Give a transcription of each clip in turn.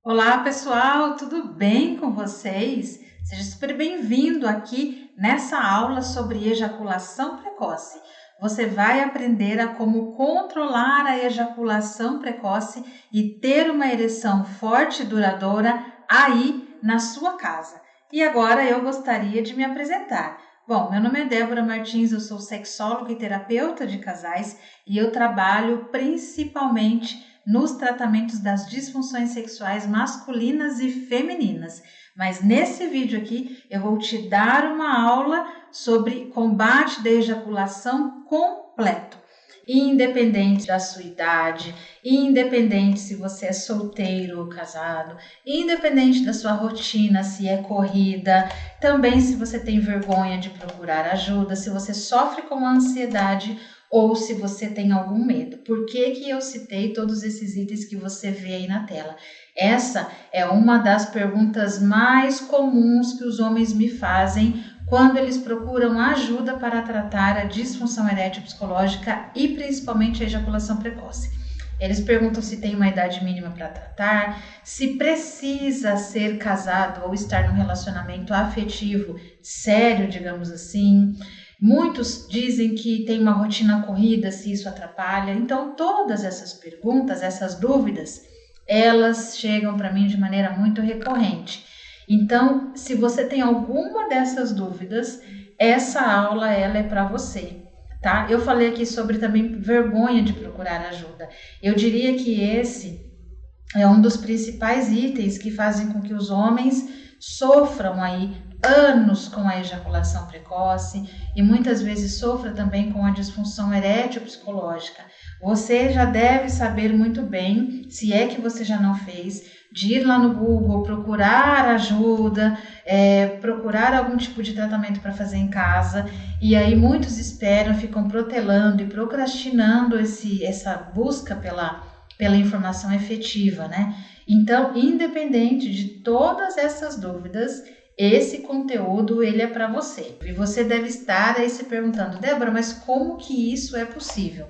Olá, pessoal, tudo bem com vocês? Seja super bem-vindo aqui nessa aula sobre ejaculação precoce. Você vai aprender a como controlar a ejaculação precoce e ter uma ereção forte e duradoura aí na sua casa. E agora eu gostaria de me apresentar. Bom, meu nome é Débora Martins, eu sou sexóloga e terapeuta de casais e eu trabalho principalmente nos tratamentos das disfunções sexuais masculinas e femininas. Mas nesse vídeo aqui eu vou te dar uma aula sobre combate da ejaculação completo. Independente da sua idade, independente se você é solteiro ou casado, independente da sua rotina, se é corrida, também se você tem vergonha de procurar ajuda, se você sofre com ansiedade ou se você tem algum medo. Por que eu citei todos esses itens que você vê aí na tela? Essa é uma das perguntas mais comuns que os homens me fazem quando eles procuram ajuda para tratar a disfunção erétil psicológica e principalmente a ejaculação precoce. Eles perguntam se tem uma idade mínima para tratar, se precisa ser casado ou estar num relacionamento afetivo sério, digamos assim. Muitos dizem que tem uma rotina corrida, se isso atrapalha. Então, todas essas perguntas, essas dúvidas, elas chegam para mim de maneira muito recorrente. Então, se você tem alguma dessas dúvidas, essa aula ela é para você, tá? Eu falei aqui sobre também vergonha de procurar ajuda. Eu diria que esse é um dos principais itens que fazem com que os homens sofram aí anos com a ejaculação precoce e muitas vezes sofra também com a disfunção erétil psicológica. Você já deve saber muito bem, se é que você já não fez, de ir lá no Google, procurar ajuda, procurar algum tipo de tratamento para fazer em casa, e aí muitos esperam, ficam protelando e procrastinando essa busca pela informação efetiva, né? Então, independente de todas essas dúvidas, esse conteúdo ele é para você. E você deve estar aí se perguntando, Débora, mas como que isso é possível?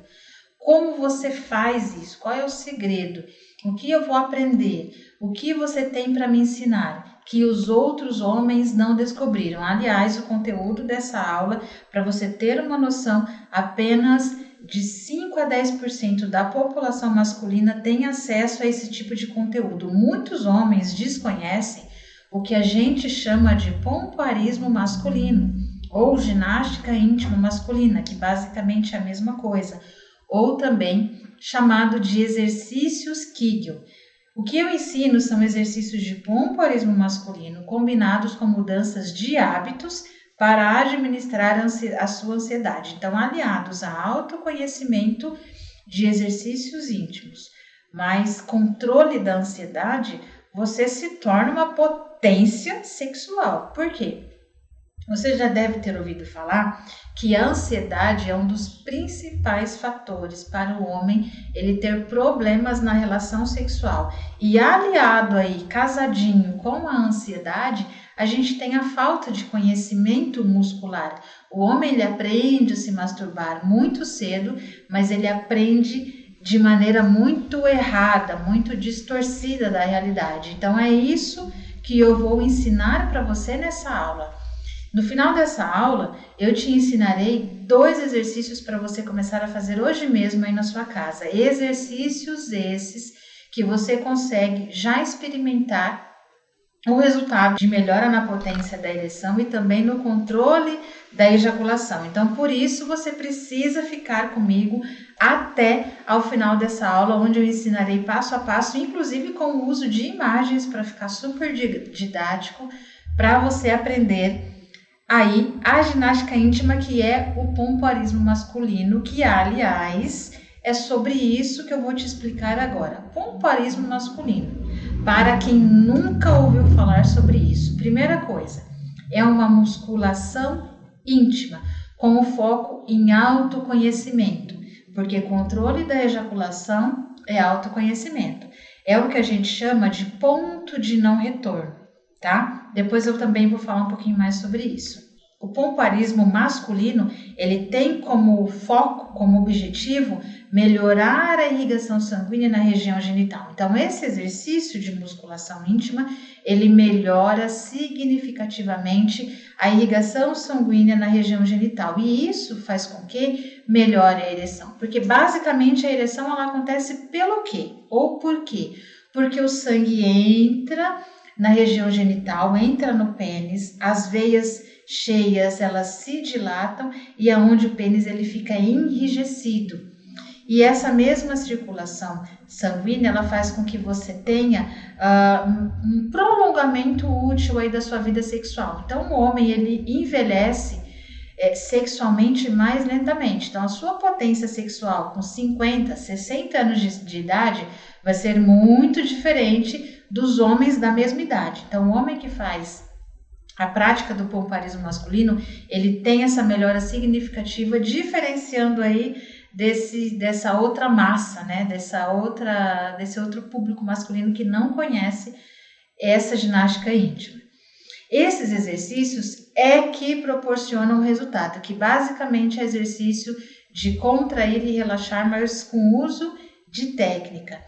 Como você faz isso? Qual é o segredo? O que eu vou aprender? O que você tem para me ensinar? Que os outros homens não descobriram. Aliás, o conteúdo dessa aula, para você ter uma noção, apenas de 5 a 10% da população masculina tem acesso a esse tipo de conteúdo. Muitos homens desconhecem o que a gente chama de pompoarismo masculino ou ginástica íntima masculina, que basicamente é a mesma coisa, ou também chamado de exercícios Kegel. O que eu ensino são exercícios de pompoarismo masculino combinados com mudanças de hábitos para administrar a sua ansiedade. Então, aliados a autoconhecimento de exercícios íntimos, mais controle da ansiedade, você se torna uma potência sexual. Por quê? Você já deve ter ouvido falar que a ansiedade é um dos principais fatores para o homem ele ter problemas na relação sexual. E aliado aí, casadinho com a ansiedade, a gente tem a falta de conhecimento muscular. O homem ele aprende a se masturbar muito cedo, mas ele aprende de maneira muito errada, muito distorcida da realidade. Então é isso que eu vou ensinar para você nessa aula. No final dessa aula, eu te ensinarei 2 exercícios para você começar a fazer hoje mesmo aí na sua casa. Exercícios esses que você consegue já experimentar o resultado de melhora na potência da ereção e também no controle da ejaculação. Então, por isso, você precisa ficar comigo até ao final dessa aula, onde eu ensinarei passo a passo, inclusive com o uso de imagens para ficar super didático, para você aprender aí a ginástica íntima, que é o pompoarismo masculino, que aliás é sobre isso que eu vou te explicar agora. Pompoarismo masculino, para quem nunca ouviu falar sobre isso. Primeira coisa, é uma musculação íntima, com o foco em autoconhecimento, porque controle da ejaculação é autoconhecimento. É o que a gente chama de ponto de não retorno, tá? Depois eu também vou falar um pouquinho mais sobre isso. O pompoarismo masculino, ele tem como foco, como objetivo, melhorar a irrigação sanguínea na região genital. Então, esse exercício de musculação íntima, ele melhora significativamente a irrigação sanguínea na região genital. E isso faz com que melhore a ereção. Porque, basicamente, a ereção ela acontece pelo quê? Ou por quê? Porque o sangue entra na região genital, entra no pênis, as veias cheias, elas se dilatam e aonde o pênis ele fica enrijecido. E essa mesma circulação sanguínea, ela faz com que você tenha um prolongamento útil aí da sua vida sexual. Então, o homem, ele envelhece sexualmente mais lentamente. Então, a sua potência sexual com 50, 60 anos de idade vai ser muito diferente dos homens da mesma idade. Então, o homem que faz a prática do pompoarismo masculino, ele tem essa melhora significativa, diferenciando aí dessa outra massa, né? Desse outro público masculino que não conhece essa ginástica íntima. Esses exercícios é que proporcionam o resultado, que basicamente é exercício de contrair e relaxar, mas com uso de técnica.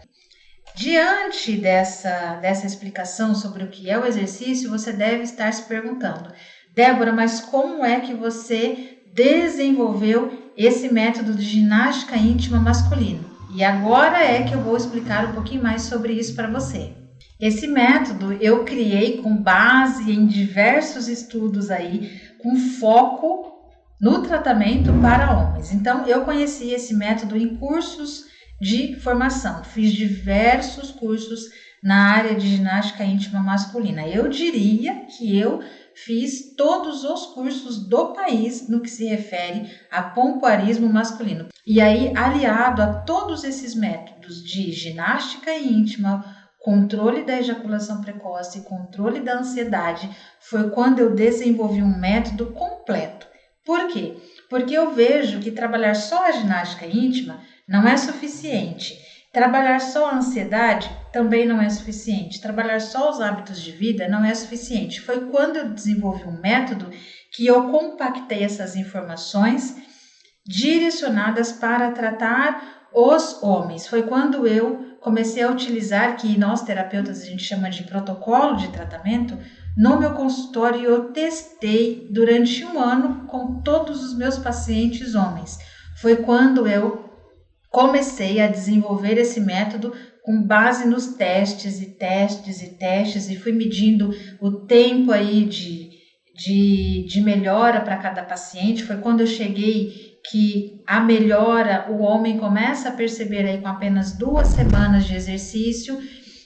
Diante dessa explicação sobre o que é o exercício, você deve estar se perguntando: Débora, mas como é que você desenvolveu esse método de ginástica íntima masculino? E agora é que eu vou explicar um pouquinho mais sobre isso para você. Esse método eu criei com base em diversos estudos aí, com foco no tratamento para homens. Então, eu conheci esse método em cursos de formação, fiz diversos cursos na área de ginástica íntima masculina. Eu diria que eu fiz todos os cursos do país no que se refere a pompoarismo masculino. E aí, aliado a todos esses métodos de ginástica íntima, controle da ejaculação precoce, controle da ansiedade, foi quando eu desenvolvi um método completo. Por quê? Porque eu vejo que trabalhar só a ginástica íntima não é suficiente. Trabalhar só a ansiedade também não é suficiente. Trabalhar só os hábitos de vida não é suficiente. Foi quando eu desenvolvi um método que eu compactei essas informações direcionadas para tratar os homens. Foi quando eu comecei a utilizar, que nós terapeutas a gente chama de protocolo de tratamento, no meu consultório. Eu testei durante 1 ano com todos os meus pacientes homens. Foi quando eu comecei a desenvolver esse método com base nos testes e fui medindo o tempo aí de melhora para cada paciente. Foi quando eu cheguei que a melhora, o homem começa a perceber aí com apenas 2 semanas de exercício,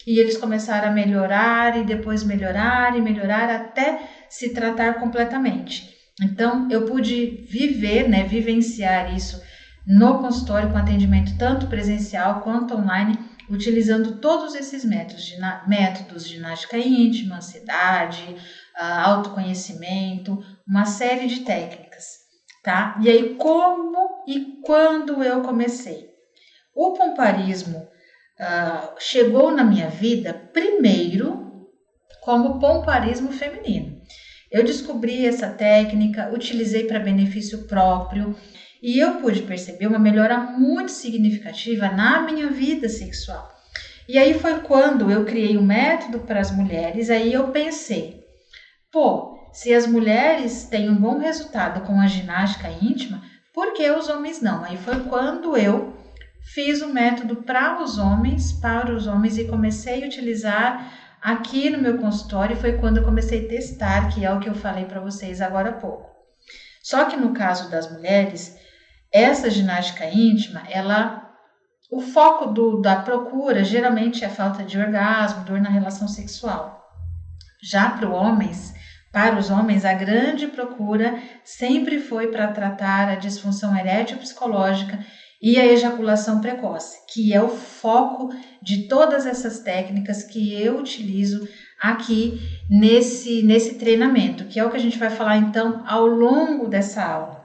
e eles começaram a melhorar e depois melhorar e melhorar até se tratar completamente. Então, eu pude vivenciar isso no consultório com atendimento tanto presencial quanto online, utilizando todos esses métodos de ginástica íntima, ansiedade, autoconhecimento, uma série de técnicas, tá? E aí, como e quando eu comecei? O pompoarismo chegou na minha vida primeiro como pompoarismo feminino. Eu descobri essa técnica, utilizei para benefício próprio, e eu pude perceber uma melhora muito significativa na minha vida sexual. E aí foi quando eu criei um método para as mulheres. Aí eu pensei, se as mulheres têm um bom resultado com a ginástica íntima, por que os homens não? Aí foi quando eu fiz o método para os homens e comecei a utilizar aqui no meu consultório. Foi quando eu comecei a testar, que é o que eu falei para vocês agora há pouco. Só que no caso das mulheres, essa ginástica íntima, o foco da procura geralmente é a falta de orgasmo, dor na relação sexual. Já para os homens, a grande procura sempre foi para tratar a disfunção erétil psicológica e a ejaculação precoce, que é o foco de todas essas técnicas que eu utilizo aqui nesse treinamento, que é o que a gente vai falar então ao longo dessa aula.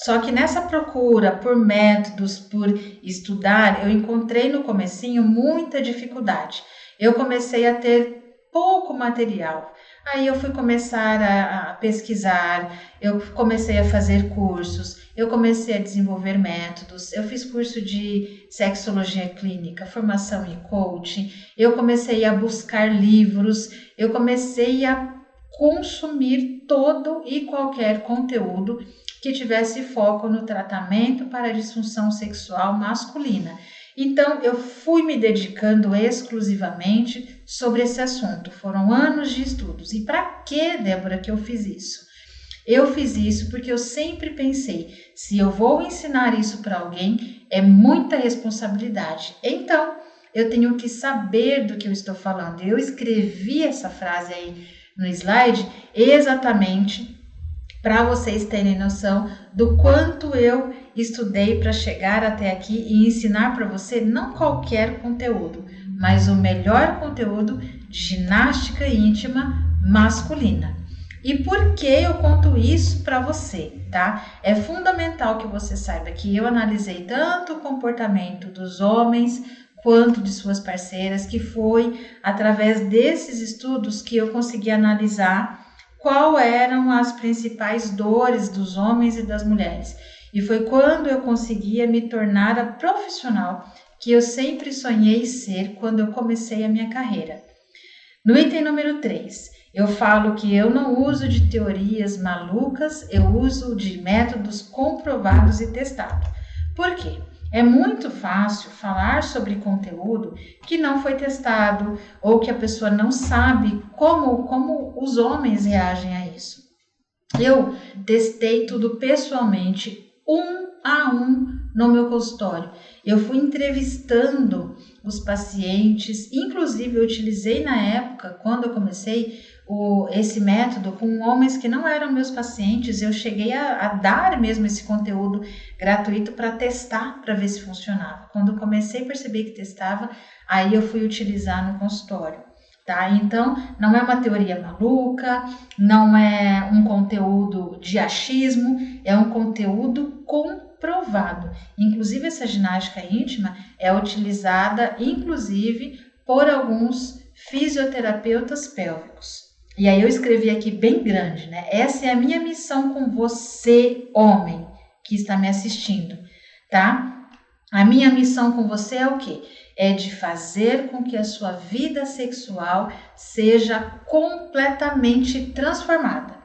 Só que nessa procura por métodos, por estudar, eu encontrei no comecinho muita dificuldade. Eu comecei a ter pouco material. Aí eu fui começar a pesquisar, eu comecei a fazer cursos, eu comecei a desenvolver métodos, eu fiz curso de sexologia clínica, formação em coaching, eu comecei a buscar livros, eu comecei a consumir todo e qualquer conteúdo que tivesse foco no tratamento para a disfunção sexual masculina. Então, eu fui me dedicando exclusivamente sobre esse assunto. Foram anos de estudos. E para que, Débora, que eu fiz isso? Eu fiz isso porque eu sempre pensei, se eu vou ensinar isso para alguém, é muita responsabilidade. Então, eu tenho que saber do que eu estou falando. Eu escrevi essa frase aí no slide exatamente para vocês terem noção do quanto eu estudei para chegar até aqui e ensinar para você não qualquer conteúdo, mas o melhor conteúdo de ginástica íntima masculina. E por que eu conto isso para você, tá? É fundamental que você saiba que eu analisei tanto o comportamento dos homens quanto de suas parceiras, que foi através desses estudos que eu consegui analisar qual eram as principais dores dos homens e das mulheres. E foi quando eu conseguia me tornar a profissional que eu sempre sonhei ser quando eu comecei a minha carreira. No item número 3, eu falo que eu não uso de teorias malucas, eu uso de métodos comprovados e testados. Por quê? É muito fácil falar sobre conteúdo que não foi testado ou que a pessoa não sabe como os homens reagem a isso. Eu testei tudo pessoalmente, um a um, no meu consultório. Eu fui entrevistando os pacientes, inclusive eu utilizei na época, quando eu comecei esse método com homens que não eram meus pacientes, eu cheguei a dar mesmo esse conteúdo gratuito para testar, para ver se funcionava. Quando eu comecei a perceber que testava, aí eu fui utilizar no consultório. Tá? Então, não é uma teoria maluca, não é um conteúdo de achismo, é um conteúdo comprovado. Inclusive, essa ginástica íntima é utilizada, inclusive, por alguns fisioterapeutas pélvicos. E aí eu escrevi aqui bem grande, né? Essa é a minha missão com você, homem, que está me assistindo, tá? A minha missão com você é o quê? É de fazer com que a sua vida sexual seja completamente transformada.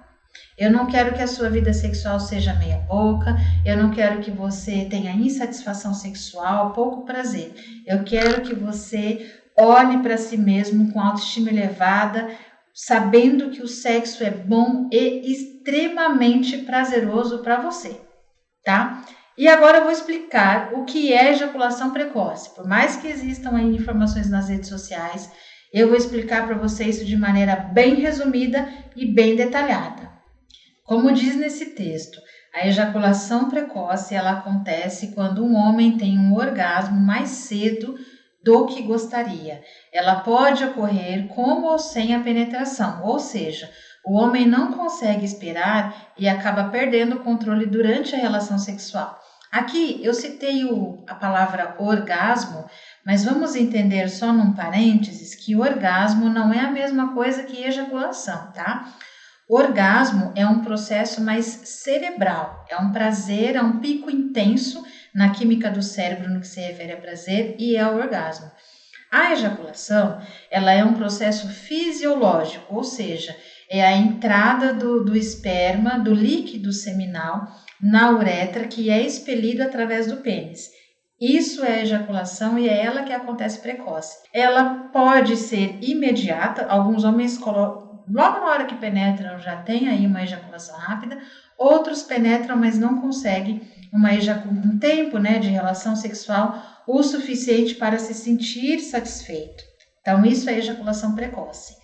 Eu não quero que a sua vida sexual seja meia boca, eu não quero que você tenha insatisfação sexual, pouco prazer. Eu quero que você olhe para si mesmo com autoestima elevada, sabendo que o sexo é bom e extremamente prazeroso para você, tá? E agora eu vou explicar o que é ejaculação precoce. Por mais que existam aí informações nas redes sociais, eu vou explicar para você isso de maneira bem resumida e bem detalhada. Como diz nesse texto, a ejaculação precoce ela acontece quando um homem tem um orgasmo mais cedo do que gostaria. Ela pode ocorrer com ou sem a penetração, ou seja, o homem não consegue esperar e acaba perdendo o controle durante a relação sexual. Aqui eu citei a palavra orgasmo, mas vamos entender só num parênteses que orgasmo não é a mesma coisa que ejaculação, tá? Orgasmo é um processo mais cerebral, é um prazer, é um pico intenso na química do cérebro no que se refere a prazer e é o orgasmo. A ejaculação, ela é um processo fisiológico, ou seja, é a entrada do esperma, do líquido seminal na uretra que é expelido através do pênis. Isso é ejaculação e é ela que acontece precoce. Ela pode ser imediata, alguns homens colocam logo na hora que penetram já tem aí uma ejaculação rápida, outros penetram, mas não conseguem um tempo, né, de relação sexual o suficiente para se sentir satisfeito. Então, isso é ejaculação precoce.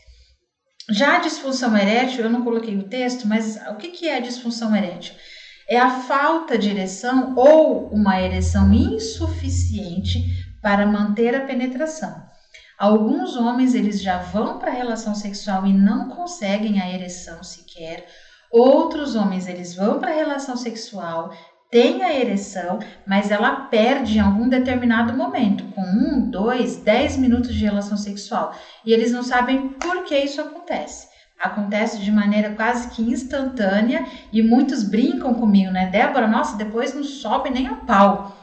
Já a disfunção erétil, eu não coloquei o texto, mas o que é a disfunção erétil? É a falta de ereção ou uma ereção insuficiente para manter a penetração. Alguns homens eles já vão para a relação sexual e não conseguem a ereção sequer. Outros homens eles vão para a relação sexual, tem a ereção, mas ela perde em algum determinado momento, com 1, 2, 10 minutos de relação sexual. E eles não sabem por que isso acontece. Acontece de maneira quase que instantânea e muitos brincam comigo, né? Débora, nossa, depois não sobe nem a pau.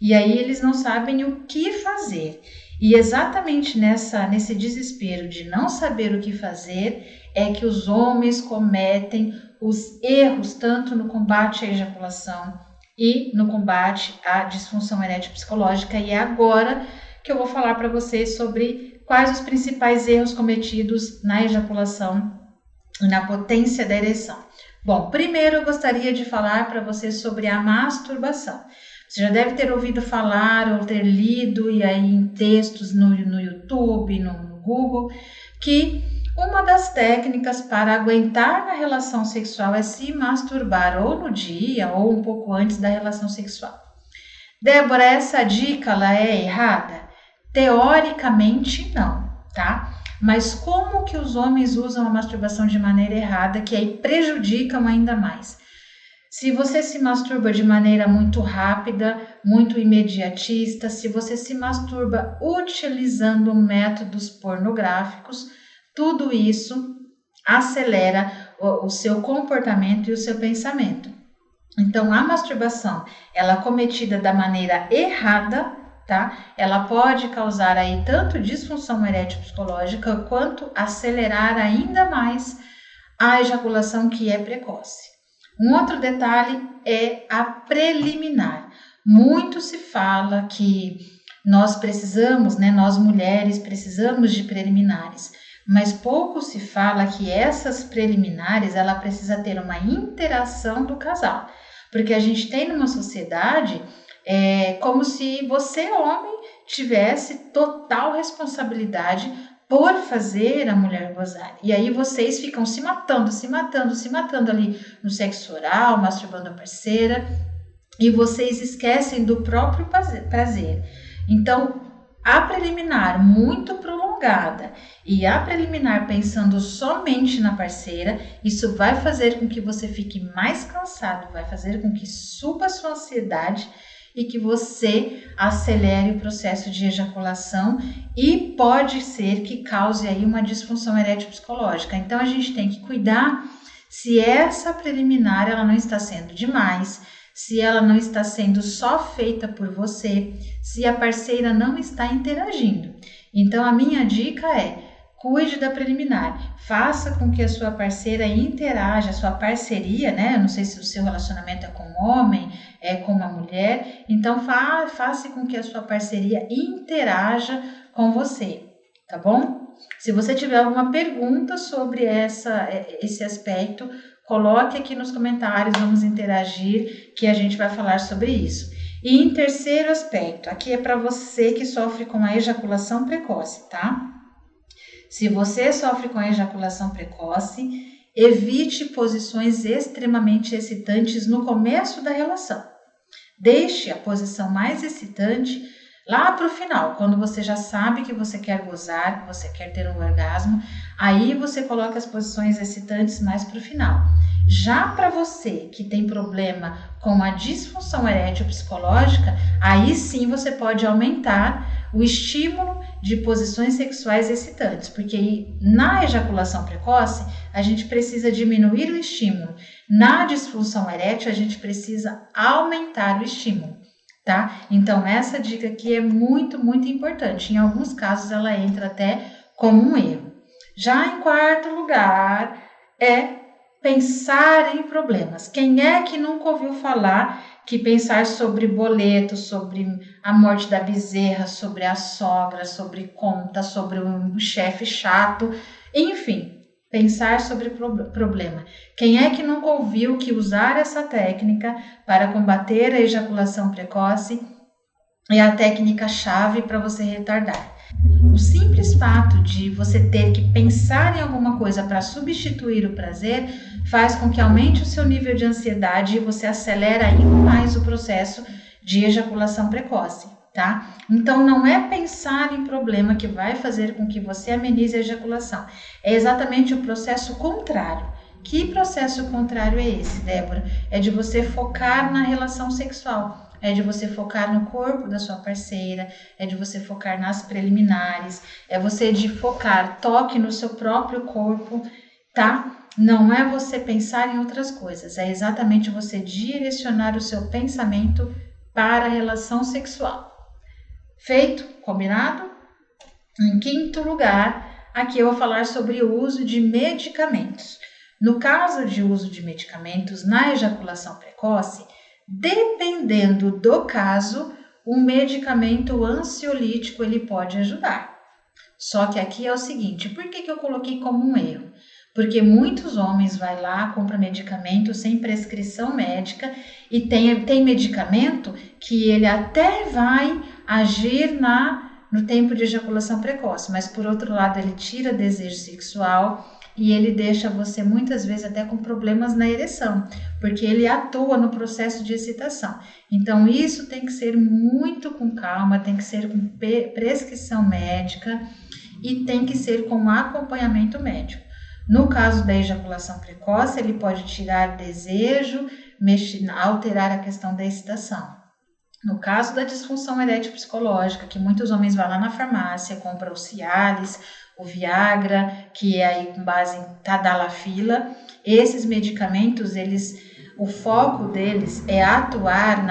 E aí eles não sabem o que fazer. E exatamente nesse desespero de não saber o que fazer é que os homens cometem os erros tanto no combate à ejaculação e no combate à disfunção erétil psicológica. E é agora que eu vou falar para vocês sobre quais os principais erros cometidos na ejaculação e na potência da ereção. Bom, primeiro eu gostaria de falar para vocês sobre a masturbação. Você já deve ter ouvido falar ou ter lido e aí em textos no YouTube, no Google, que uma das técnicas para aguentar na relação sexual é se masturbar ou no dia ou um pouco antes da relação sexual. Débora, essa dica ela é errada? Teoricamente não, tá? Mas como que os homens usam a masturbação de maneira errada que aí prejudicam ainda mais? Se você se masturba de maneira muito rápida, muito imediatista, se você se masturba utilizando métodos pornográficos, tudo isso acelera o seu comportamento e o seu pensamento. Então, a masturbação, ela cometida da maneira errada, tá? Ela pode causar aí tanto disfunção erétil psicológica quanto acelerar ainda mais a ejaculação que é precoce. Um outro detalhe é a preliminar. Muito se fala que nós precisamos, né, nós mulheres precisamos de preliminares, mas pouco se fala que essas preliminares ela precisa ter uma interação do casal, porque a gente tem numa sociedade como se você, homem, tivesse total responsabilidade por fazer a mulher gozar. E aí vocês ficam se matando ali no sexo oral, masturbando a parceira, e vocês esquecem do próprio prazer. Então, a preliminar muito prolongada e a preliminar pensando somente na parceira, isso vai fazer com que você fique mais cansado, vai fazer com que suba a sua ansiedade e que você acelere o processo de ejaculação e pode ser que cause aí uma disfunção erétil psicológica. Então a gente tem que cuidar se essa preliminar ela não está sendo demais, se ela não está sendo só feita por você, se a parceira não está interagindo. Então a minha dica é: cuide da preliminar, faça com que a sua parceira interaja, a sua parceria, né? Eu não sei se o seu relacionamento é com um homem, é com uma mulher, então faça com que a sua parceria interaja com você, tá bom? Se você tiver alguma pergunta sobre esse aspecto, coloque aqui nos comentários, vamos interagir, que a gente vai falar sobre isso. E em terceiro aspecto, aqui é para você que sofre com a ejaculação precoce, tá? Se você sofre com ejaculação precoce, evite posições extremamente excitantes no começo da relação. Deixe a posição mais excitante lá para o final, quando você já sabe que você quer gozar, que você quer ter um orgasmo, aí você coloca as posições excitantes mais para o final. Já para você que tem problema com a disfunção erétil psicológica, aí sim você pode aumentar o estímulo de posições sexuais excitantes, porque na ejaculação precoce a gente precisa diminuir o estímulo. Na disfunção erétil a gente precisa aumentar o estímulo, tá? Então essa dica aqui é muito, muito importante. Em alguns casos ela entra até como um erro. Já em quarto lugar é pensar em problemas. Quem é que nunca ouviu falar que pensar sobre boleto, sobre a morte da bezerra, sobre a sogra, sobre conta, sobre um chefe chato, enfim, pensar sobre problema. Quem é que nunca ouviu que usar essa técnica para combater a ejaculação precoce é a técnica-chave para você retardar? O simples fato de você ter que pensar em alguma coisa para substituir o prazer faz com que aumente o seu nível de ansiedade e você acelera ainda mais o processo de ejaculação precoce, tá? Então não é pensar em problema que vai fazer com que você amenize a ejaculação, é exatamente o processo contrário. Que processo contrário é esse, Débora? É de você focar na relação sexual. É de você focar no corpo da sua parceira, é de você focar nas preliminares, é você de focar toque no seu próprio corpo, tá? Não é você pensar em outras coisas, é exatamente você direcionar o seu pensamento para a relação sexual. Feito? Combinado? Em quinto lugar, aqui eu vou falar sobre o uso de medicamentos. No caso de uso de medicamentos na ejaculação precoce, dependendo do caso, um medicamento ansiolítico ele pode ajudar. Só que aqui é o seguinte, por que eu coloquei como um erro? Porque muitos homens vão lá, compram medicamento sem prescrição médica e tem medicamento que ele até vai agir no tempo de ejaculação precoce, mas por outro lado ele tira desejo sexual e ele deixa você muitas vezes até com problemas na ereção, porque ele atua no processo de excitação. Então isso tem que ser muito com calma, tem que ser com prescrição médica e tem que ser com acompanhamento médico. No caso da ejaculação precoce, ele pode tirar desejo, alterar a questão da excitação. No caso da disfunção erétil psicológica, que muitos homens vão lá na farmácia, compram o Cialis, o Viagra, que é aí com base em Tadalafila, esses medicamentos, o foco deles é atuar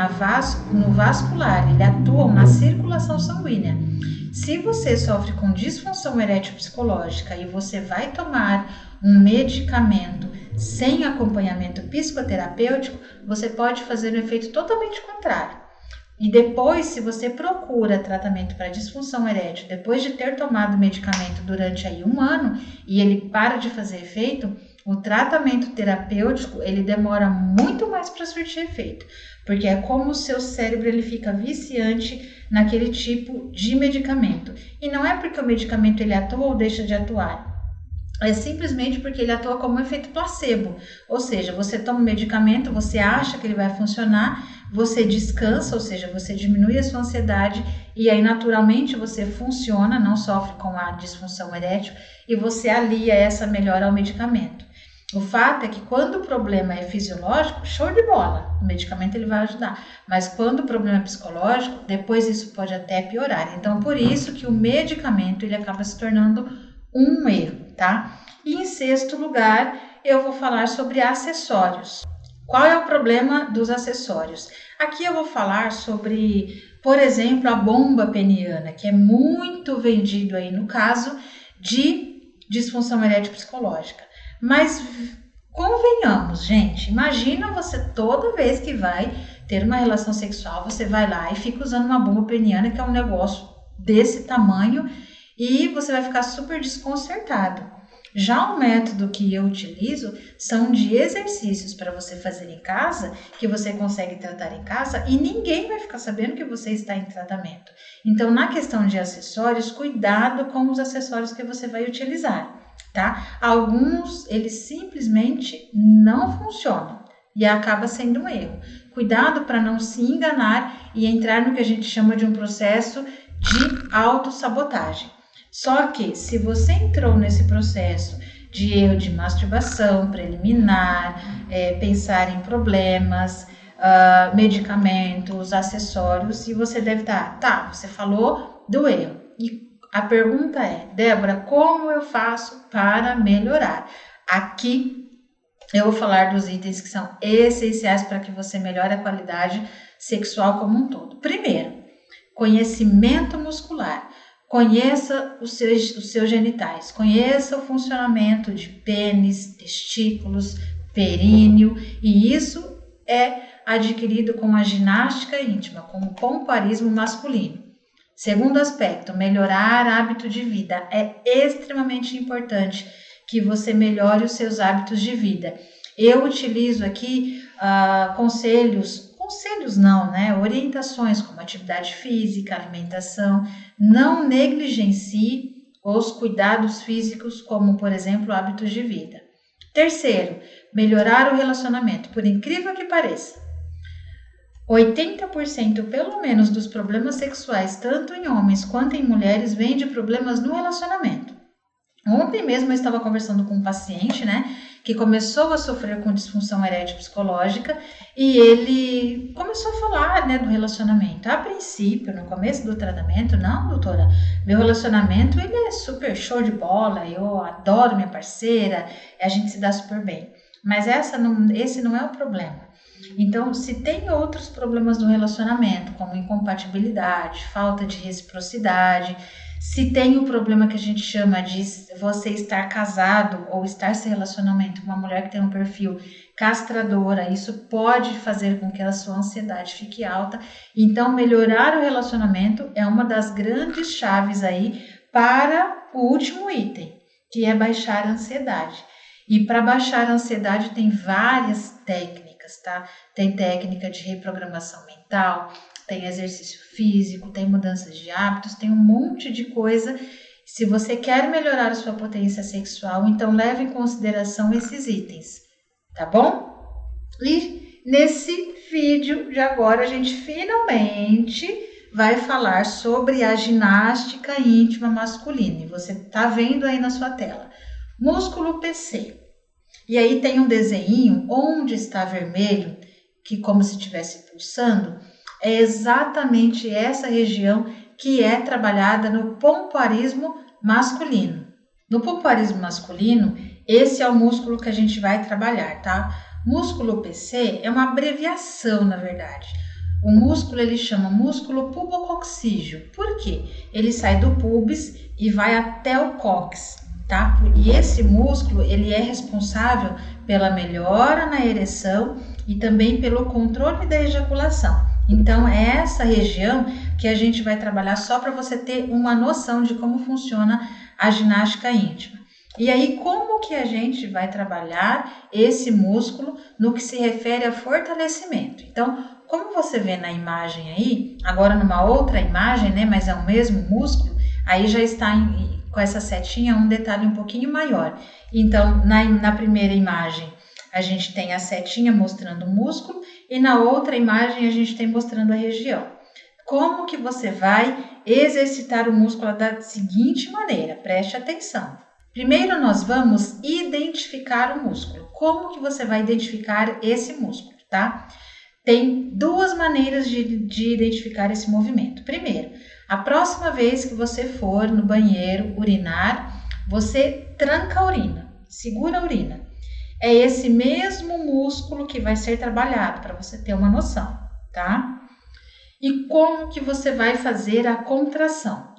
no vascular, eles atuam na circulação sanguínea. Se você sofre com disfunção erétil psicológica e você vai tomar um medicamento sem acompanhamento psicoterapêutico, você pode fazer um efeito totalmente contrário. E depois, se você procura tratamento para disfunção erétil, depois de ter tomado o medicamento durante aí 1 ano e ele para de fazer efeito, o tratamento terapêutico ele demora muito mais para surtir efeito, porque é como o seu cérebro ele fica viciante naquele tipo de medicamento. E não é porque o medicamento ele atua ou deixa de atuar. É simplesmente porque ele atua como um efeito placebo, ou seja, você toma um medicamento, você acha que ele vai funcionar, você descansa, ou seja, você diminui a sua ansiedade e aí naturalmente você funciona, não sofre com a disfunção erétil e você alia essa melhora ao medicamento. O fato é que quando o problema é fisiológico, show de bola, o medicamento ele vai ajudar, mas quando o problema é psicológico, depois isso pode até piorar. Então, por isso que o medicamento ele acaba se tornando um erro, tá? E em sexto lugar, eu vou falar sobre acessórios. Qual é o problema dos acessórios? Aqui eu vou falar sobre, por exemplo, a bomba peniana, que é muito vendido aí no caso de disfunção erétil psicológica. Mas convenhamos, gente, imagina você toda vez que vai ter uma relação sexual, você vai lá e fica usando uma bomba peniana, que é um negócio desse tamanho, e você vai ficar super desconcertado. Já o método que eu utilizo são de exercícios para você fazer em casa, que você consegue tratar em casa e ninguém vai ficar sabendo que você está em tratamento. Então, na questão de acessórios, cuidado com os acessórios que você vai utilizar, tá? Alguns, eles simplesmente não funcionam e acaba sendo um erro. Cuidado para não se enganar e entrar no que a gente chama de um processo de autossabotagem. Só que se você entrou nesse processo de erro de masturbação preliminar, pensar em problemas, medicamentos, acessórios, e você deve estar, você falou do erro. E a pergunta é, Débora, como eu faço para melhorar? Aqui eu vou falar dos itens que são essenciais para que você melhore a qualidade sexual como um todo. Primeiro, conhecimento muscular. Conheça os seus genitais, conheça o funcionamento de pênis, testículos, períneo, e isso é adquirido com a ginástica íntima, com o pompoarismo masculino. Segundo aspecto, melhorar hábito de vida. É extremamente importante que você melhore os seus hábitos de vida. Eu utilizo aqui orientações como atividade física, alimentação. Não negligencie os cuidados físicos, como, por exemplo, hábitos de vida. Terceiro, melhorar o relacionamento. Por incrível que pareça, 80% pelo menos dos problemas sexuais, tanto em homens quanto em mulheres, vêm de problemas no relacionamento. Ontem mesmo eu estava conversando com um paciente, que começou a sofrer com disfunção erétil psicológica e ele começou a falar, né, do relacionamento. A princípio, no começo do tratamento, não, doutora, meu relacionamento ele é super show de bola, eu adoro minha parceira, a gente se dá super bem. Mas esse não é o problema. Então, se tem outros problemas no relacionamento, como incompatibilidade, falta de reciprocidade, se tem o problema que a gente chama de você estar casado ou estar se relacionamento com uma mulher que tem um perfil castradora, isso pode fazer com que a sua ansiedade fique alta. Então, melhorar o relacionamento é uma das grandes chaves aí para o último item, que é baixar a ansiedade. E para baixar a ansiedade tem várias técnicas, tá? Tem técnica de reprogramação mental, tem exercício físico, tem mudanças de hábitos, tem um monte de coisa. Se você quer melhorar a sua potência sexual, então leve em consideração esses itens, tá bom? E nesse vídeo de agora a gente finalmente vai falar sobre a ginástica íntima masculina. E você tá vendo aí na sua tela. Músculo PC. E aí tem um desenho onde está vermelho, que como se estivesse pulsando, é exatamente essa região que é trabalhada no pompoarismo masculino. No pompoarismo masculino, esse é o músculo que a gente vai trabalhar, tá? Músculo PC é uma abreviação, na verdade. O músculo ele chama músculo pubococcígeo. Por quê? Ele sai do pubis e vai até o cóccix. Tá? E esse músculo ele é responsável pela melhora na ereção e também pelo controle da ejaculação. Então é essa região que a gente vai trabalhar só para você ter uma noção de como funciona a ginástica íntima. E aí como que a gente vai trabalhar esse músculo no que se refere a fortalecimento? Então, como você vê na imagem aí, agora numa outra imagem, né, mas é o mesmo músculo, aí já está com essa setinha um detalhe um pouquinho maior. Então, na primeira imagem, a gente tem a setinha mostrando o músculo e na outra imagem a gente tem mostrando a região. Como que você vai exercitar o músculo da seguinte maneira? Preste atenção. Primeiro nós vamos identificar o músculo. Como que você vai identificar esse músculo, tá? Tem duas maneiras de identificar esse movimento. Primeiro, a próxima vez que você for no banheiro urinar, você tranca a urina, segura a urina. É esse mesmo músculo que vai ser trabalhado, para você ter uma noção, tá? E como que você vai fazer a contração?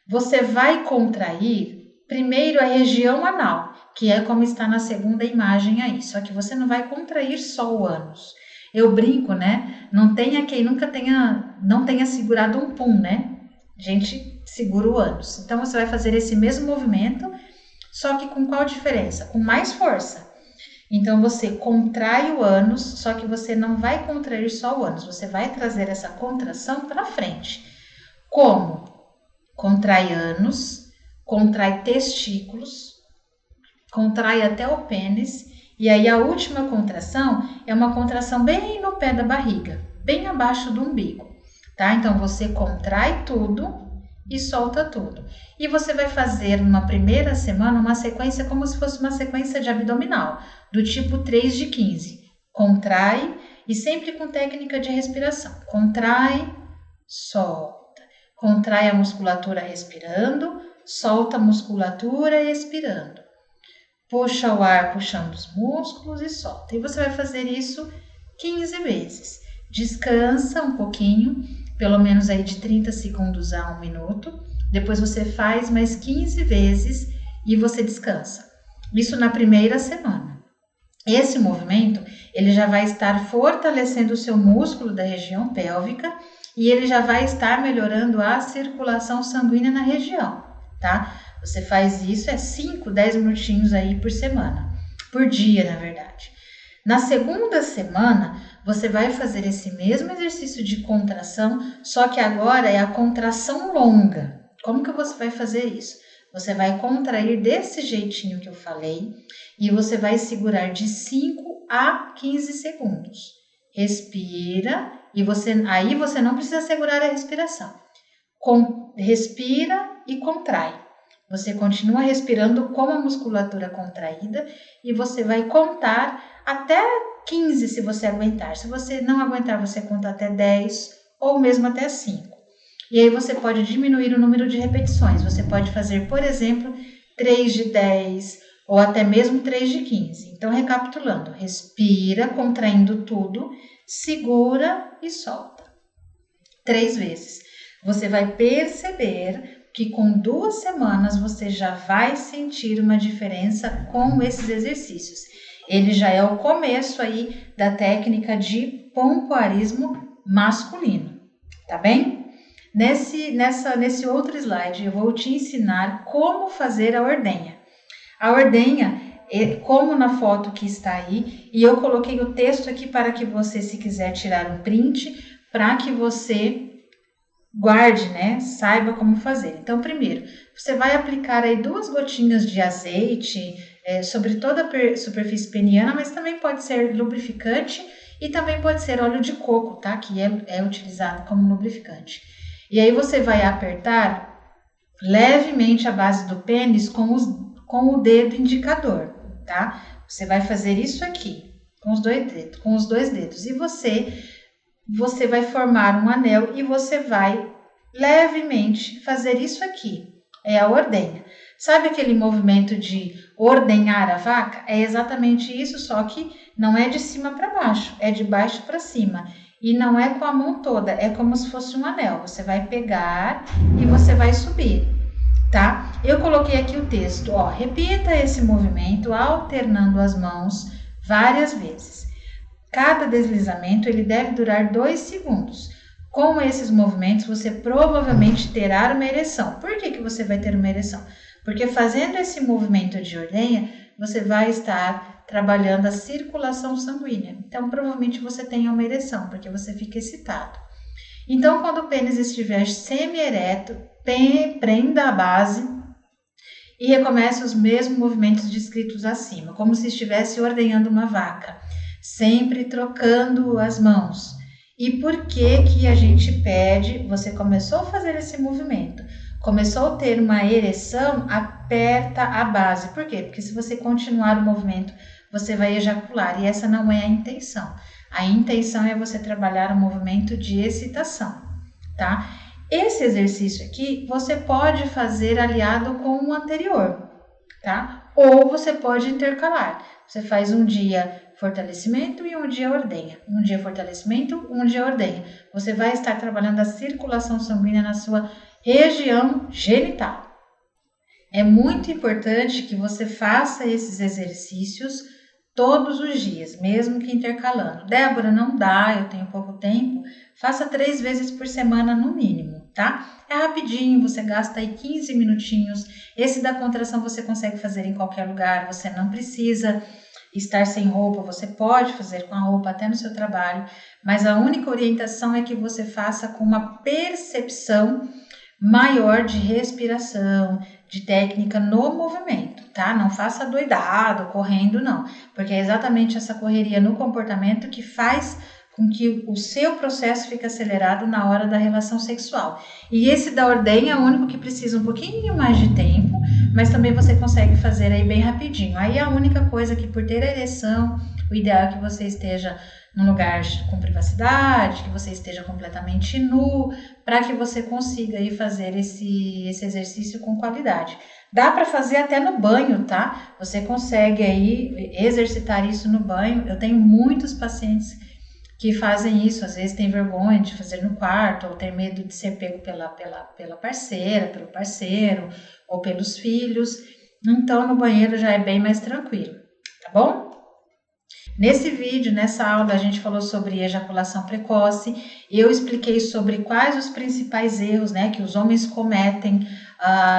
Você vai contrair primeiro a região anal, que é como está na segunda imagem aí, só que você não vai contrair só o ânus. Eu brinco, né? Não tenha quem nunca não tenha segurado um pum, né? A gente segura o ânus. Então, você vai fazer esse mesmo movimento, só que com qual diferença? Com mais força. Então, você contrai o ânus, só que você não vai contrair só o ânus. Você vai trazer essa contração para frente. Como? Contrai ânus, contrai testículos, contrai até o pênis. E aí, a última contração é uma contração bem no pé da barriga, bem abaixo do umbigo. Tá? Então, você contrai tudo e solta tudo. E você vai fazer numa primeira semana uma sequência como se fosse uma sequência de abdominal, do tipo 3 de 15. Contrai e sempre com técnica de respiração. Contrai, solta. Contrai a musculatura respirando, solta a musculatura expirando. Puxa o ar puxando os músculos e solta. E você vai fazer isso 15 vezes. Descansa um pouquinho, pelo menos aí de 30 segundos a 1 minuto. Depois você faz mais 15 vezes e você descansa. Isso na primeira semana. Esse movimento, ele já vai estar fortalecendo o seu músculo da região pélvica e ele já vai estar melhorando a circulação sanguínea na região, tá? Você faz isso 5, 10 minutinhos aí por semana, por dia, na verdade. Na segunda semana, você vai fazer esse mesmo exercício de contração, só que agora é a contração longa. Como que você vai fazer isso? Você vai contrair desse jeitinho que eu falei e você vai segurar de 5 a 15 segundos. Respira e aí você não precisa segurar a respiração. Respira e contrai. Você continua respirando com a musculatura contraída e você vai contar até 15 se você aguentar. Se você não aguentar, você conta até 10 ou mesmo até 5. E aí você pode diminuir o número de repetições. Você pode fazer, por exemplo, 3 de 10 ou até mesmo 3 de 15. Então, recapitulando, respira, contraindo tudo, segura e solta. 3 vezes. Você vai perceber que com 2 semanas você já vai sentir uma diferença com esses exercícios. Ele já é o começo aí da técnica de pompoarismo masculino, tá bem? Nesse outro slide eu vou te ensinar como fazer a ordenha. A ordenha, como na foto que está aí, e eu coloquei o texto aqui para que você, se quiser tirar um print, para que você guarde, né? Saiba como fazer. Então, primeiro, você vai aplicar aí 2 gotinhas de azeite sobre toda a superfície peniana, mas também pode ser lubrificante e também pode ser óleo de coco, tá? Que é utilizado como lubrificante. E aí você vai apertar levemente a base do pênis com o dedo indicador, tá? Você vai fazer isso aqui, com os dois dedos. E você vai formar um anel e você vai levemente fazer isso aqui. É a ordenha. Sabe aquele movimento de ordenhar a vaca? É exatamente isso, só que não é de cima para baixo, é de baixo para cima. E não é com a mão toda, é como se fosse um anel. Você vai pegar e você vai subir, tá? Eu coloquei aqui o texto, ó. Repita esse movimento alternando as mãos várias vezes. Cada deslizamento ele deve durar 2 segundos. Com esses movimentos, você provavelmente terá uma ereção. Por que você vai ter uma ereção? Porque fazendo esse movimento de ordenha, você vai estar trabalhando a circulação sanguínea. Então, provavelmente você tenha uma ereção, porque você fica excitado. Então, quando o pênis estiver semi-ereto, prenda a base e recomece os mesmos movimentos descritos acima, como se estivesse ordenhando uma vaca, sempre trocando as mãos. E por que a gente pede, você começou a fazer esse movimento, começou a ter uma ereção, aperta a base. Por quê? Porque se você continuar o movimento, você vai ejacular, e essa não é a intenção. A intenção é você trabalhar o movimento de excitação, tá? Esse exercício aqui, você pode fazer aliado com o anterior, tá? Ou você pode intercalar. Você faz um dia fortalecimento e um dia ordenha. Um dia fortalecimento, um dia ordenha. Você vai estar trabalhando a circulação sanguínea na sua região genital. É muito importante que você faça esses exercícios todos os dias, mesmo que intercalando. Débora, não dá, eu tenho pouco tempo. Faça 3 vezes por semana no mínimo, tá? É rapidinho, você gasta aí 15 minutinhos. Esse da contração você consegue fazer em qualquer lugar, você não precisa estar sem roupa, você pode fazer com a roupa até no seu trabalho, mas a única orientação é que você faça com uma percepção maior de respiração, de técnica no movimento, tá? Não faça doidado, correndo, não, porque é exatamente essa correria no comportamento que faz com que o seu processo fique acelerado na hora da relação sexual. E esse da ordenha é o único que precisa um pouquinho mais de tempo, mas também você consegue fazer aí bem rapidinho. Aí a única coisa que, por ter a ereção, o ideal é que você esteja num lugar com privacidade, que você esteja completamente nu, para que você consiga aí fazer esse exercício com qualidade. Dá para fazer até no banho, tá? Você consegue aí exercitar isso no banho. Eu tenho muitos pacientes que fazem isso, às vezes tem vergonha de fazer no quarto, ou ter medo de ser pego pela parceira, pelo parceiro, ou pelos filhos. Então, no banheiro já é bem mais tranquilo, tá bom? Nesse vídeo, nessa aula, a gente falou sobre ejaculação precoce. Eu expliquei sobre quais os principais erros, né, que os homens cometem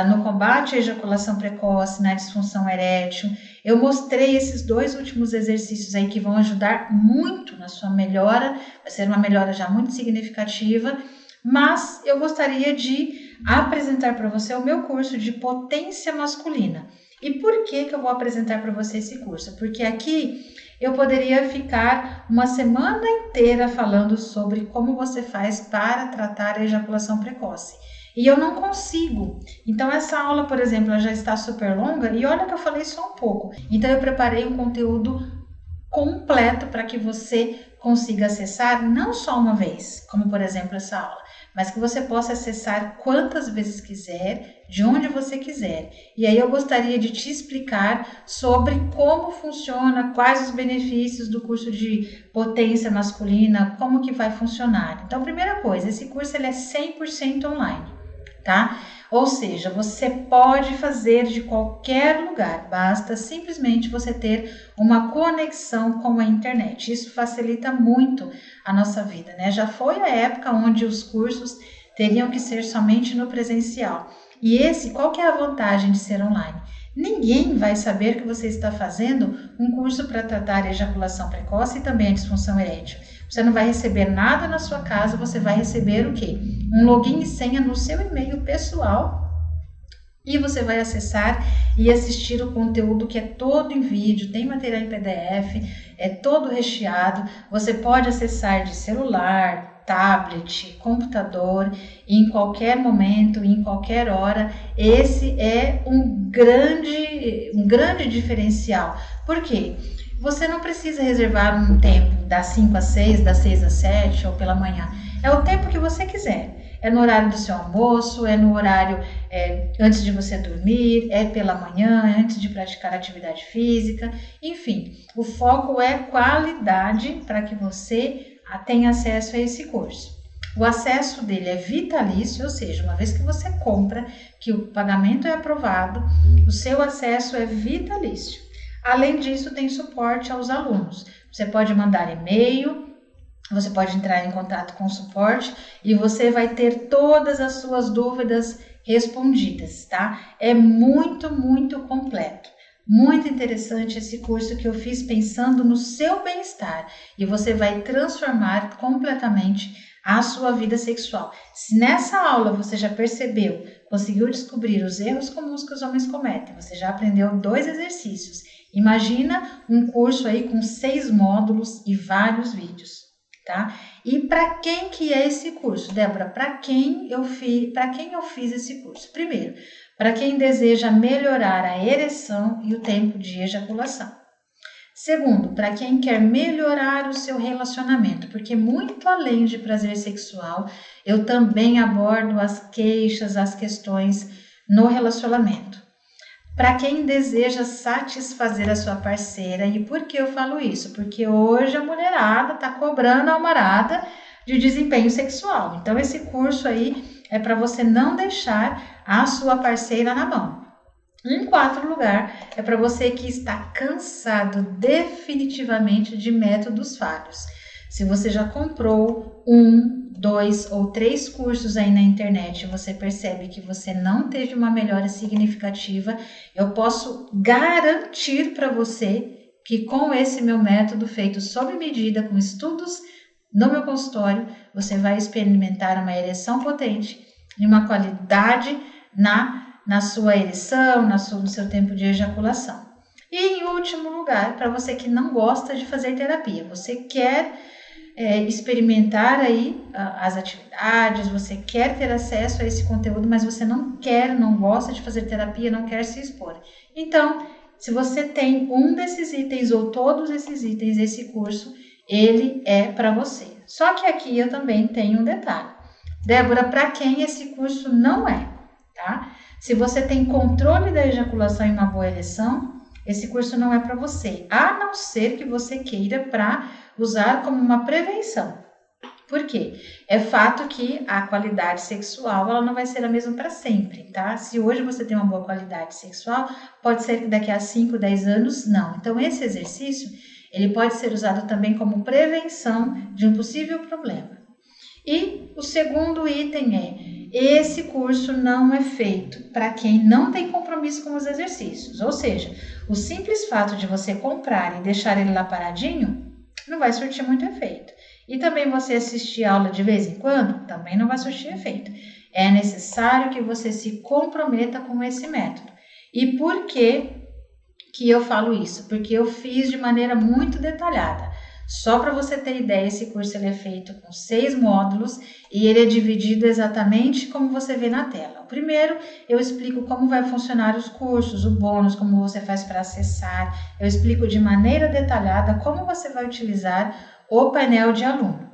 no combate à ejaculação precoce, na disfunção erétil. Eu mostrei esses 2 últimos exercícios aí que vão ajudar muito na sua melhora, vai ser uma melhora já muito significativa, mas eu gostaria de apresentar para você o meu curso de potência masculina. E por que eu vou apresentar para você esse curso? Porque aqui eu poderia ficar uma semana inteira falando sobre como você faz para tratar a ejaculação precoce. E eu não consigo. Então essa aula, por exemplo, ela já está super longa e olha que eu falei só um pouco. Então eu preparei um conteúdo completo para que você consiga acessar não só uma vez, como por exemplo essa aula, mas que você possa acessar quantas vezes quiser, de onde você quiser. E aí eu gostaria de te explicar sobre como funciona, quais os benefícios do curso de potência masculina, como que vai funcionar. Então, primeira coisa, esse curso ele é 100% online, tá? Ou seja, você pode fazer de qualquer lugar, basta simplesmente você ter uma conexão com a internet. Isso facilita muito a nossa vida, né? Já foi a época onde os cursos teriam que ser somente no presencial. E qual que é a vantagem de ser online? Ninguém vai saber que você está fazendo um curso para tratar a ejaculação precoce e também a disfunção erétil. Você não vai receber nada na sua casa, você vai receber o quê? Um login e senha no seu e-mail pessoal e você vai acessar e assistir o conteúdo que é todo em vídeo, tem material em PDF, é todo recheado. Você pode acessar de celular, tablet, computador, em qualquer momento, em qualquer hora. Esse é um grande diferencial. Por quê? Você não precisa reservar um tempo das 5 às 6, das 6 às 7 ou pela manhã. É o tempo que você quiser. É no horário do seu almoço, é no horário antes de você dormir, é pela manhã, antes de praticar atividade física. Enfim, o foco é qualidade para que você tenha acesso a esse curso. O acesso dele é vitalício, ou seja, uma vez que você compra, que o pagamento é aprovado, o seu acesso é vitalício. Além disso, tem suporte aos alunos. Você pode mandar e-mail, você pode entrar em contato com o suporte e você vai ter todas as suas dúvidas respondidas, tá? É muito completo. Muito interessante esse curso que eu fiz pensando no seu bem-estar e você vai transformar completamente a sua vida sexual. Se nessa aula você já percebeu, conseguiu descobrir os erros comuns que os homens cometem, você já aprendeu 2 exercícios. Imagina um curso aí com 6 módulos e vários vídeos, tá? E para quem que é esse curso, Débora? Para quem eu fiz esse curso? Primeiro, para quem deseja melhorar a ereção e o tempo de ejaculação. Segundo, para quem quer melhorar o seu relacionamento, porque muito além de prazer sexual, eu também abordo as queixas, as questões no relacionamento. Para quem deseja satisfazer a sua parceira, e por que eu falo isso? Porque hoje a mulherada está cobrando a almarada de desempenho sexual. Então esse curso aí é para você não deixar a sua parceira na mão. Em 4º lugar, é para você que está cansado definitivamente de métodos falhos. Se você já comprou 1, 2 ou 3 cursos aí na internet e você percebe que você não teve uma melhora significativa, eu posso garantir para você que com esse meu método feito sob medida, com estudos no meu consultório, você vai experimentar uma ereção potente e uma qualidade na sua ereção, no seu tempo de ejaculação. E em último lugar, para você que não gosta de fazer terapia, você quer experimentar aí as atividades, você quer ter acesso a esse conteúdo, mas você não gosta de fazer terapia, não quer se expor. Então, se você tem um desses itens ou todos esses itens, esse curso, ele é para você. Só que aqui eu também tenho um detalhe. Débora, para quem esse curso não é, tá? Se você tem controle da ejaculação e uma boa ereção, esse curso não é para você, a não ser que você queira para usar como uma prevenção. Por quê? É fato que a qualidade sexual ela não vai ser a mesma para sempre, tá? Se hoje você tem uma boa qualidade sexual, pode ser que daqui a 5, 10 anos, não. Então, esse exercício, ele pode ser usado também como prevenção de um possível problema. E o segundo item esse curso não é feito para quem não tem compromisso com os exercícios. Ou seja, o simples fato de você comprar e deixar ele lá paradinho não vai surtir muito efeito. E também você assistir aula de vez em quando também não vai surtir efeito. É necessário que você se comprometa com esse método. E por que eu falo isso? Porque eu fiz de maneira muito detalhada Só para você ter ideia, esse curso ele é feito com 6 módulos e ele é dividido exatamente como você vê na tela. O primeiro, eu explico como vai funcionar os cursos, o bônus, como você faz para acessar. Eu explico de maneira detalhada como você vai utilizar o painel de aluno.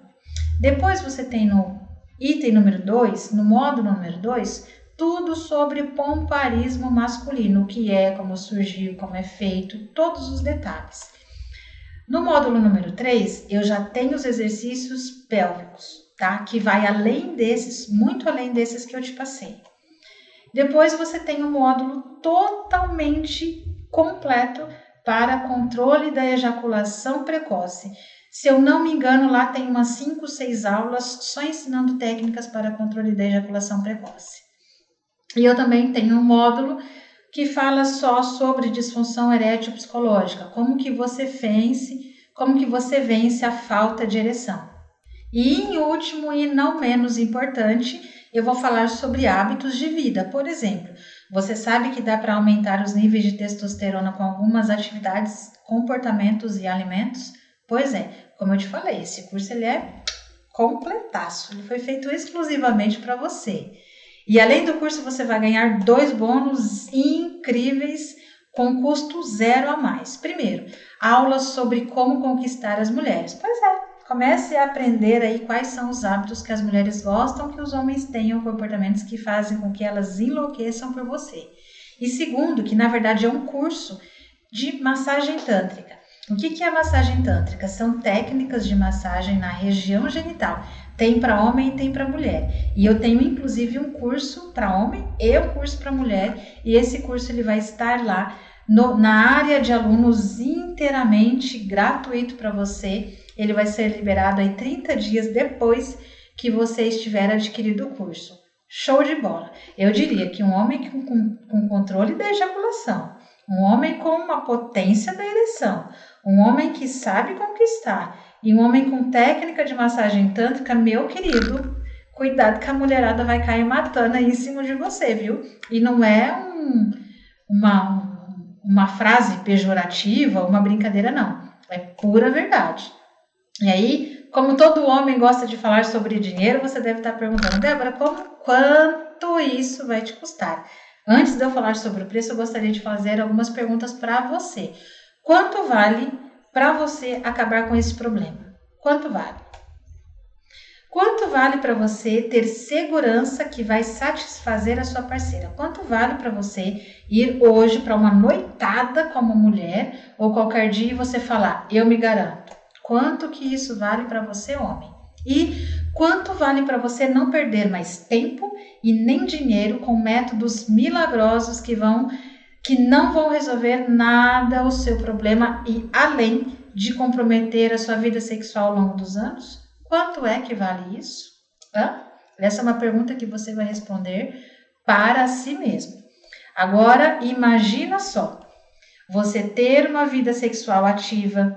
Depois você tem no item número 2, no módulo número 2, tudo sobre pompoarismo masculino, o que é, como surgiu, como é feito, todos os detalhes. No módulo número 3, eu já tenho os exercícios pélvicos, tá? Que vai além desses, muito além desses que eu te passei. Depois você tem um módulo totalmente completo para controle da ejaculação precoce. Se eu não me engano, lá tem umas 5, 6 aulas só ensinando técnicas para controle da ejaculação precoce. E eu também tenho um módulo que fala só sobre disfunção erétil psicológica, como que você vence a falta de ereção. E em último e não menos importante, eu vou falar sobre hábitos de vida. Por exemplo, você sabe que dá para aumentar os níveis de testosterona com algumas atividades, comportamentos e alimentos? Pois é, como eu te falei, esse curso ele é completaço, ele foi feito exclusivamente para você. E além do curso, você vai ganhar 2 bônus incríveis com custo 0 a mais. Primeiro, aulas sobre como conquistar as mulheres. Pois é, comece a aprender aí quais são os hábitos que as mulheres gostam que os homens tenham, comportamentos que fazem com que elas enlouqueçam por você. E segundo, que na verdade é um curso de massagem tântrica. O que é a massagem tântrica? São técnicas de massagem na região genital. Tem para homem e tem para mulher. E eu tenho inclusive um curso para homem e um curso para mulher. E esse curso ele vai estar lá na área de alunos inteiramente gratuito para você. Ele vai ser liberado aí 30 dias depois que você estiver adquirido o curso. Show de bola! Eu diria que um homem com controle da ejaculação, um homem com uma potência da ereção, um homem que sabe conquistar e um homem com técnica de massagem tântrica, meu querido, cuidado que a mulherada vai cair matando aí em cima de você, viu? E não é uma frase pejorativa, uma brincadeira, não. É pura verdade. E aí, como todo homem gosta de falar sobre dinheiro, você deve estar perguntando, Débora, quanto isso vai te custar? Antes de eu falar sobre o preço, eu gostaria de fazer algumas perguntas para você. Quanto vale para você acabar com esse problema? Quanto vale? Quanto vale para você ter segurança que vai satisfazer a sua parceira? Quanto vale para você ir hoje para uma noitada como mulher ou qualquer dia e você falar, eu me garanto? Quanto que isso vale para você, homem? E quanto vale para você não perder mais tempo e nem dinheiro com métodos milagrosos que não vão resolver nada o seu problema e além de comprometer a sua vida sexual ao longo dos anos? Quanto é que vale isso? Essa é uma pergunta que você vai responder para si mesmo. Agora, imagina só, você ter uma vida sexual ativa,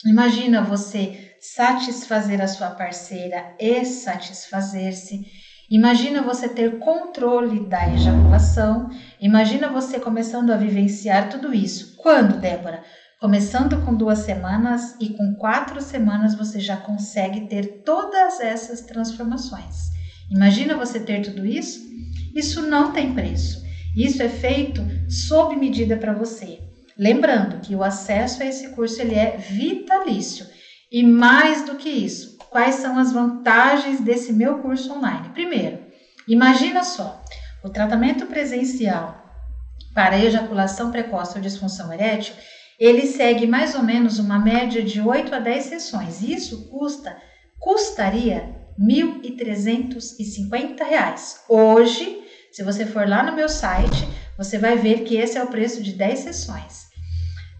imagina você satisfazer a sua parceira e satisfazer-se, imagina você ter controle da ejaculação, imagina você começando a vivenciar tudo isso. Quando, Débora? Começando com 2 semanas e com 4 semanas você já consegue ter todas essas transformações. Imagina você ter tudo isso? Isso não tem preço. Isso é feito sob medida para você. Lembrando que o acesso a esse curso ele é vitalício. E mais do que isso, quais são as vantagens desse meu curso online? Primeiro, imagina só, o tratamento presencial para ejaculação precoce ou disfunção erétil, ele segue mais ou menos uma média de 8 a 10 sessões. Isso custaria R$ 1.350. Hoje, se você for lá no meu site, você vai ver que esse é o preço de 10 sessões.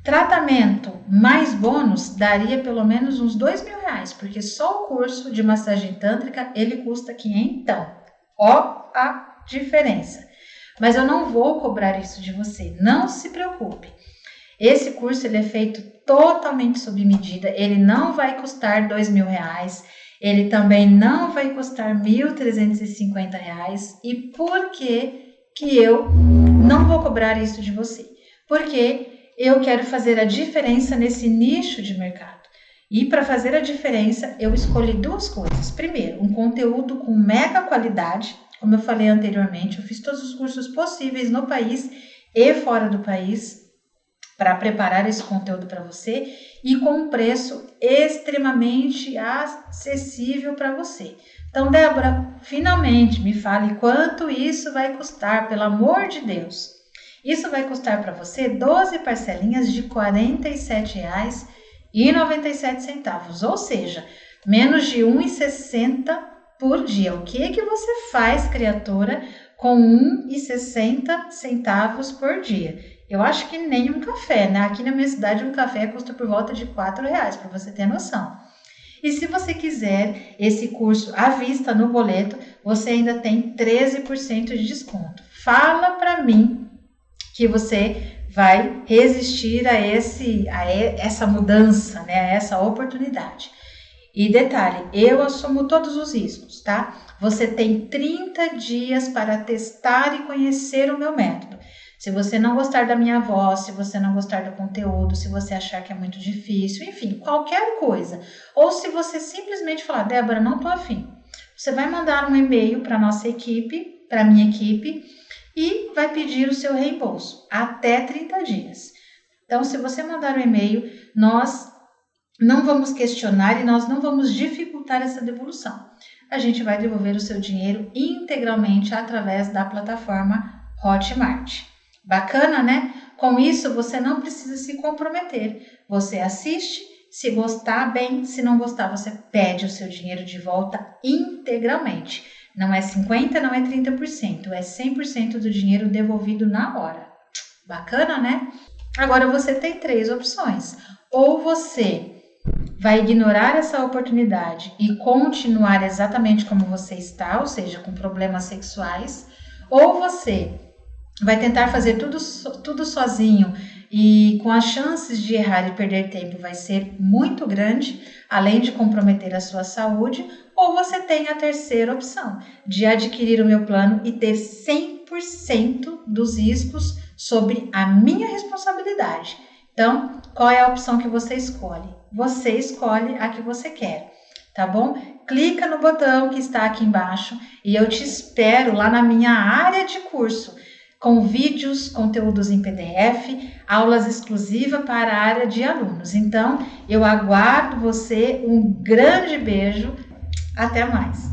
Tratamento mais bônus daria pelo menos uns R$2.000, porque só o curso de massagem tântrica ele custa 500. Ó a diferença. Mas eu não vou cobrar isso de você, não se preocupe. Esse curso ele é feito totalmente sob medida, ele não vai custar R$2.000, ele também não vai custar R$1.350. E por que eu não vou cobrar isso de você? Porque eu quero fazer a diferença nesse nicho de mercado. E para fazer a diferença, eu escolhi duas coisas. Primeiro, um conteúdo com mega qualidade. Como eu falei anteriormente, eu fiz todos os cursos possíveis no país e fora do país para preparar esse conteúdo para você e com um preço extremamente acessível para você. Então, Débora, finalmente me fale quanto isso vai custar, pelo amor de Deus. Isso vai custar para você 12 parcelinhas de R$ 47,97, ou seja, menos de R$ 1,60 por dia. O que você faz, criatura, com R$ 1,60 por dia? Eu acho que nem um café, né? Aqui na minha cidade um café custa por volta de R$ 4, para você ter noção. E se você quiser esse curso à vista no boleto, você ainda tem 13% de desconto. Fala para mim que você vai resistir a essa mudança, né? A essa oportunidade. E detalhe, eu assumo todos os riscos, tá? Você tem 30 dias para testar e conhecer o meu método. Se você não gostar da minha voz, se você não gostar do conteúdo, se você achar que é muito difícil, enfim, qualquer coisa. Ou se você simplesmente falar, Débora, não tô afim. Você vai mandar um e-mail para nossa equipe, para minha equipe, e vai pedir o seu reembolso até 30 dias. Então, se você mandar um e-mail, nós não vamos questionar e nós não vamos dificultar essa devolução. A gente vai devolver o seu dinheiro integralmente através da plataforma Hotmart. Bacana, né? Com isso, você não precisa se comprometer. Você assiste, se gostar, bem, se não gostar, você pede o seu dinheiro de volta integralmente. Não é 50%, não é 30%, é 100% do dinheiro devolvido na hora. Bacana, né? Agora você tem 3 opções. Ou você vai ignorar essa oportunidade e continuar exatamente como você está, ou seja, com problemas sexuais, ou você vai tentar fazer tudo sozinho e com as chances de errar e perder tempo vai ser muito grande, além de comprometer a sua saúde, ou você tem a terceira opção, de adquirir o meu plano e ter 100% dos riscos sobre a minha responsabilidade. Então, qual é a opção que você escolhe? Você escolhe a que você quer, tá bom? Clica no botão que está aqui embaixo e eu te espero lá na minha área de curso, com vídeos, conteúdos em PDF, aulas exclusivas para a área de alunos. Então, eu aguardo você, um grande beijo, até mais!